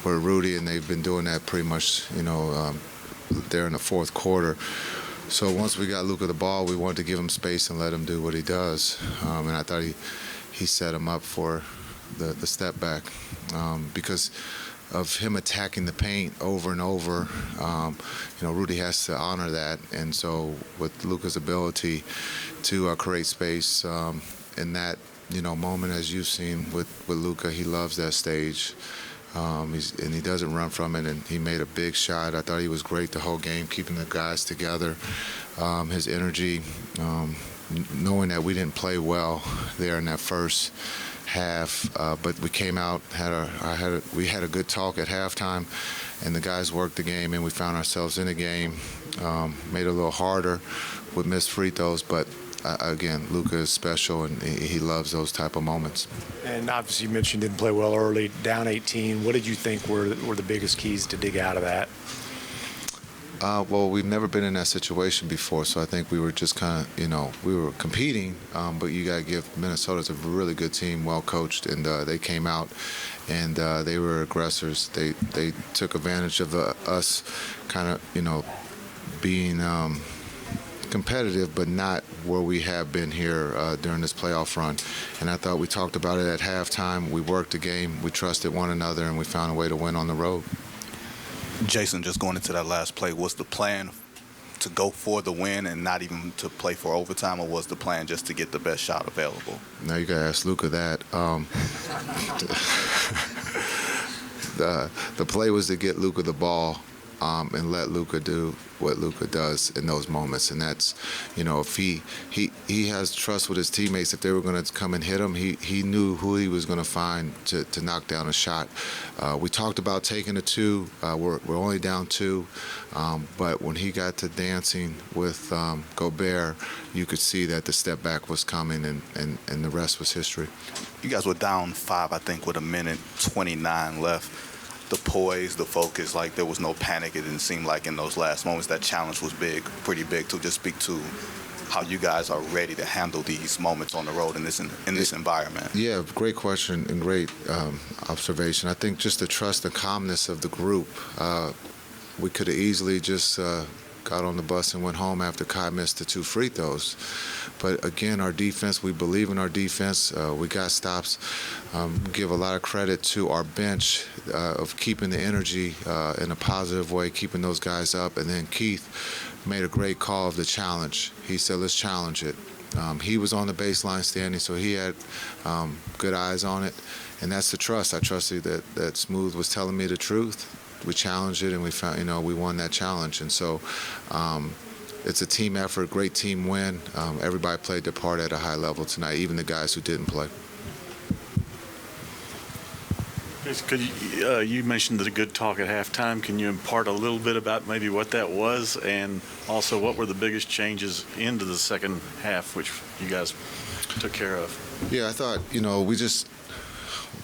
Rudy, and they've been doing that pretty much, there in the fourth quarter. So once we got Luka the ball, we wanted to give him space and let him do what he does. And I thought he set him up for the step back because of him attacking the paint over and over. Rudy has to honor that. And so with Luka's ability to create space in that, moment, as you've seen with Luka, he loves that stage. And he doesn't run from it, and he made a big shot. I thought he was great the whole game, keeping the guys together. His energy, knowing that we didn't play well there in that first half, but we came out, we had a good talk at halftime, and the guys worked the game, and we found ourselves in a game. Made it a little harder with missed free throws, but again, Luka is special, and he loves those type of moments. And obviously, you mentioned didn't play well early, down 18. What did you think were the biggest keys to dig out of that? Well, we've never been in that situation before, so I think we were just kind of, we were competing, but you got to give Minnesota's a really good team, well coached, and they came out and they were aggressors. They took advantage of us kind of, being competitive, but not where we have been here during this playoff run. And I thought we talked about it at halftime. We worked the game, we trusted one another, and we found a way to win on the road. Jason, just going into that last play, was the plan to go for the win and not even to play for overtime, or was the plan just to get the best shot available? Now you got to ask Luka that. The play was to get Luka the ball and let Luka do what Luka does in those moments. And that's, if he has trust with his teammates, if they were going to come and hit him, he knew who he was going to find to knock down a shot. We talked about taking a two. We're only down two. But when he got to dancing with Gobert, you could see that the step back was coming, and the rest was history. You guys were down 5, I think, with 1:29 left. The poise, the focus, like there was no panic. It didn't seem like in those last moments that challenge was pretty big. To just speak to how you guys are ready to handle these moments on the road in this environment. Yeah, great question and great observation. I think just the trust and calmness of the group. We could have easily just got on the bus and went home after Kai missed the 2 free throws. But again, our defense, we believe in our defense. We got stops. Give a lot of credit to our bench of keeping the energy in a positive way, keeping those guys up. And then Keith made a great call of the challenge. He said, let's challenge it. He was on the baseline standing, so he had good eyes on it. And that's the trust. I trusted that Smooth was telling me the truth. We challenged it, and we found, we won that challenge. And so it's a team effort, great team win. Everybody played their part at a high level tonight, even the guys who didn't play. You mentioned the good talk at halftime. Can you impart a little bit about maybe what that was, and also what were the biggest changes into the second half, which you guys took care of? Yeah, I thought,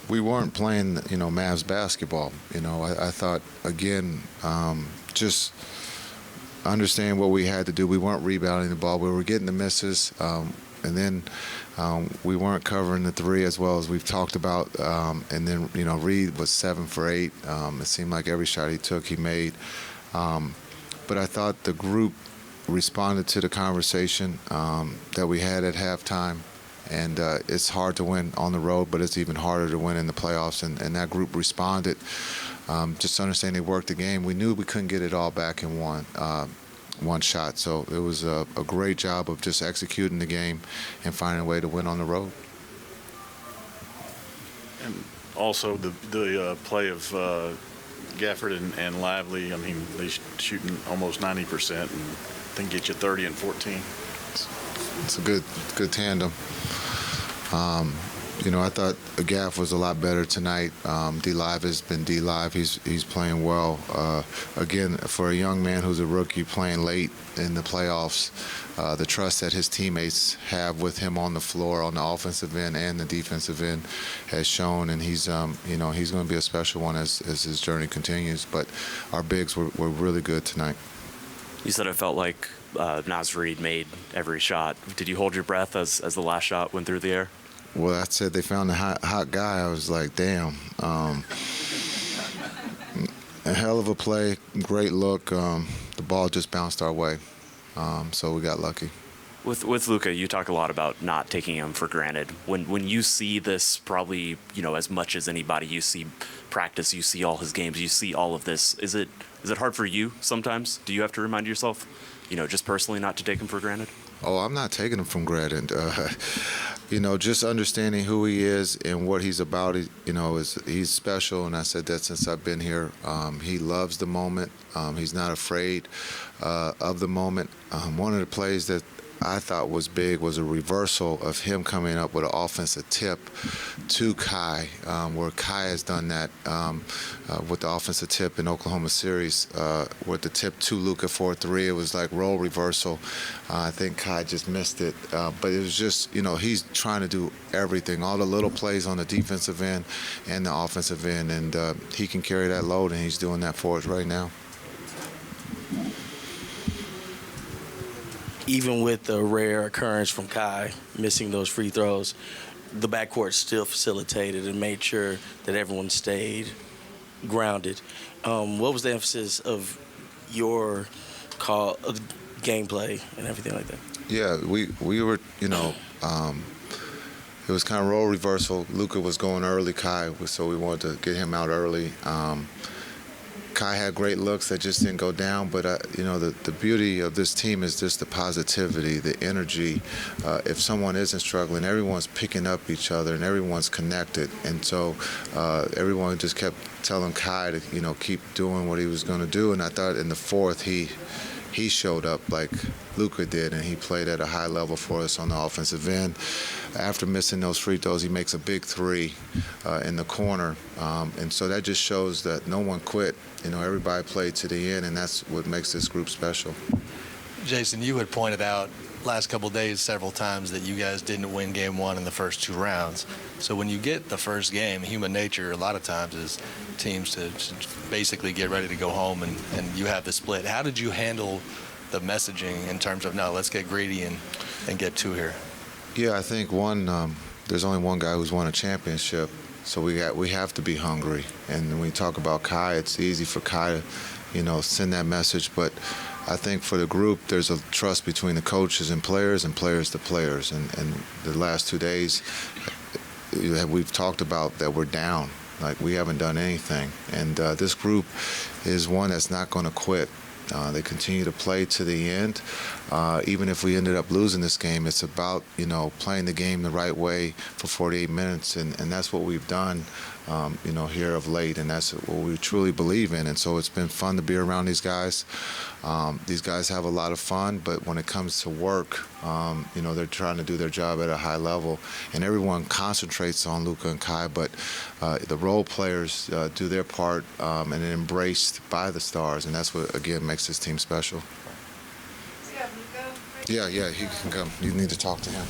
we weren't playing, Mavs basketball. I thought, again, just understand what we had to do. We weren't rebounding the ball. We were getting the misses, and then we weren't covering the 3 as well as we've talked about. And then, Reed was 7 for 8. It seemed like every shot he took, he made. But I thought the group responded to the conversation that we had at halftime. And it's hard to win on the road, but it's even harder to win in the playoffs. And that group responded. Just understand they worked the game. We knew we couldn't get it all back in one shot. So it was a great job of just executing the game and finding a way to win on the road. And also the play of Gafford and Lively. I mean, they shooting almost 90% and then get you 30 and 14. It's a good tandem. I thought Gaff was a lot better tonight. D-Live has been D-Live. He's playing well. Again, for a young man who's a rookie playing late in the playoffs, the trust that his teammates have with him on the floor, on the offensive end and the defensive end, has shown. And he's going to be a special one as his journey continues. But our bigs were really good tonight. You said it felt like Naz Reid made every shot. Did you hold your breath as the last shot went through the air? Well, I said they found a hot guy. I was like, damn. A hell of a play, great look. The ball just bounced our way, so we got lucky. With Luka, you talk a lot about not taking him for granted. When you see this, probably as much as anybody, you see practice, you see all his games, you see all of this. Is it hard for you sometimes? Do you have to remind yourself, just personally, not to take him for granted? Oh, I'm not taking him for granted. Just understanding who he is and what he's about. He's special, and I said that since I've been here. He loves the moment. He's not afraid of the moment. One of the plays that I thought was big was a reversal of him coming up with an offensive tip to Kai, where Kai has done that with the offensive tip in Oklahoma series, with the tip to Luka for 3. It was like role reversal. I think Kai just missed it, but it was just, he's trying to do everything, all the little plays on the defensive end and the offensive end, and he can carry that load, and he's doing that for us right now. Even with the rare occurrence from Kai missing those free throws, the backcourt still facilitated and made sure that everyone stayed grounded. What was the emphasis of your call, gameplay, and everything like that? Yeah, we were, it was kind of role reversal. Luka was going early, Kai, so we wanted to get him out early. Kai had great looks that just didn't go down, but the beauty of this team is just the positivity, the energy. If someone isn't struggling, everyone's picking up each other and everyone's connected, and so everyone just kept telling Kai to keep doing what he was going to do. And I thought in the fourth he showed up like Luka did, and he played at a high level for us on the offensive end. After missing those free throws, he makes a big 3 in the corner, and so that just shows that no one quit. Everybody played to the end, and that's what makes this group special. Jason, you had pointed out last couple of days several times that you guys didn't win game 1 in the first 2 rounds. So when you get the first game, human nature a lot of times is teams to basically get ready to go home, and you have the split. How did you handle the messaging in terms of, no, let's get greedy and get 2 here? Yeah, I think there's only one guy who's won a championship, so we have to be hungry. And when we talk about Kai, it's easy for Kai to send that message, but I think for the group, there's a trust between the coaches and players to players. And the last 2 days, we've talked about that we're down, like we haven't done anything. And this group is one that's not going to quit. They continue to play to the end. Even if we ended up losing this game, it's about playing the game the right way for 48 minutes, and that's what we've done here of late, and that's what we truly believe in. And so it's been fun to be around these guys. These guys have a lot of fun, but when it comes to work, they're trying to do their job at a high level, and everyone concentrates on Luka and Kai, but the role players do their part and are embraced by the stars, and that's what, again, makes this team special. Yeah, he can come. You need to talk to him.